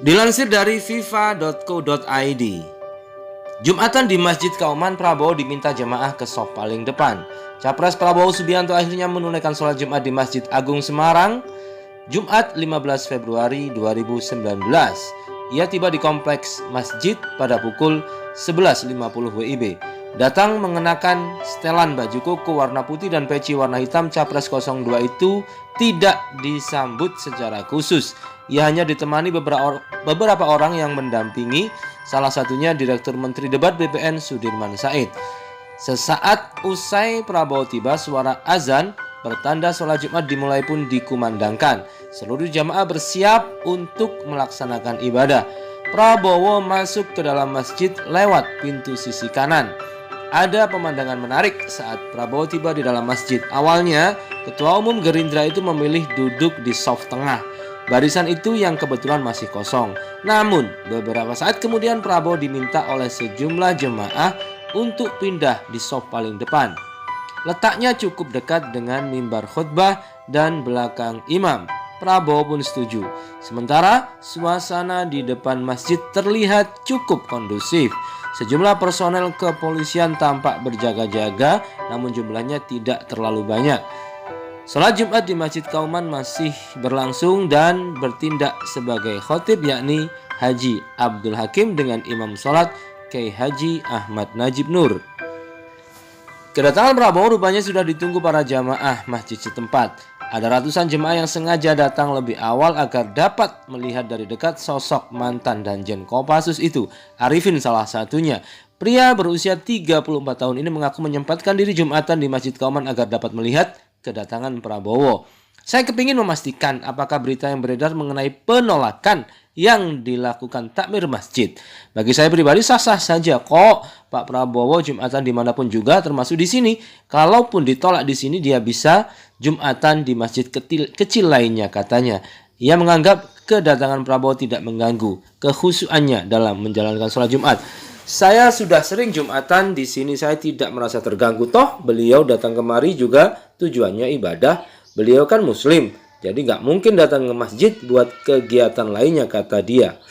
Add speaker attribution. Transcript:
Speaker 1: Dilansir dari fifa.co.id, Jumatan di Masjid Kauman, Prabowo diminta jemaah ke saf paling depan. Capres Prabowo Subianto akhirnya menunaikan sholat Jumat di Masjid Agung Semarang, Jumat 15 Februari 2019. Ia tiba di kompleks masjid pada pukul 11.50 WIB. Datang mengenakan setelan baju koko warna putih dan peci warna hitam, Capres 02 itu tidak disambut secara khusus. Ia hanya ditemani beberapa orang yang mendampingi, salah satunya Direktur Menteri Debat BPN Sudirman Said. Sesaat usai Prabowo tiba, suara azan pertanda sholat Jumat dimulai pun dikumandangkan. Seluruh jamaah bersiap untuk melaksanakan ibadah. Prabowo masuk ke dalam masjid lewat pintu sisi kanan. Ada pemandangan menarik saat Prabowo tiba di dalam masjid. Awalnya, Ketua Umum Gerindra itu memilih duduk di saf tengah. Barisan itu yang kebetulan masih kosong. Namun, beberapa saat kemudian Prabowo diminta oleh sejumlah jemaah untuk pindah di saf paling depan. Letaknya cukup dekat dengan mimbar khutbah dan belakang imam. Prabowo pun setuju. Sementara suasana di depan masjid terlihat cukup kondusif. Sejumlah personel kepolisian tampak berjaga-jaga, namun jumlahnya tidak terlalu banyak. Sholat Jumat di Masjid Kauman masih berlangsung dan bertindak sebagai khotib yakni Haji Abdul Hakim dengan imam sholat Kiai Haji Ahmad Najib Nur. Kedatangan Prabowo rupanya sudah ditunggu para jamaah masjid setempat. Ada ratusan jemaah yang sengaja datang lebih awal agar dapat melihat dari dekat sosok mantan Danjen Kopassus itu. Arifin salah satunya. Pria berusia 34 tahun ini mengaku menyempatkan diri Jumatan di Masjid Kauman agar dapat melihat kedatangan Prabowo. Saya kepingin memastikan apakah berita yang beredar mengenai penolakan yang dilakukan takmir masjid. Bagi saya pribadi sah-sah saja kok. Pak Prabowo Jumatan dimanapun juga, termasuk di sini. Kalaupun ditolak di sini, dia bisa Jumatan di masjid kecil lainnya, katanya. Ia menganggap kedatangan Prabowo tidak mengganggu kekhusyuannya dalam menjalankan sholat Jumat. Saya sudah sering Jumatan di sini, saya tidak merasa terganggu. Toh beliau datang kemari juga tujuannya ibadah. Beliau kan muslim, jadi gak mungkin datang ke masjid buat kegiatan lainnya, kata dia.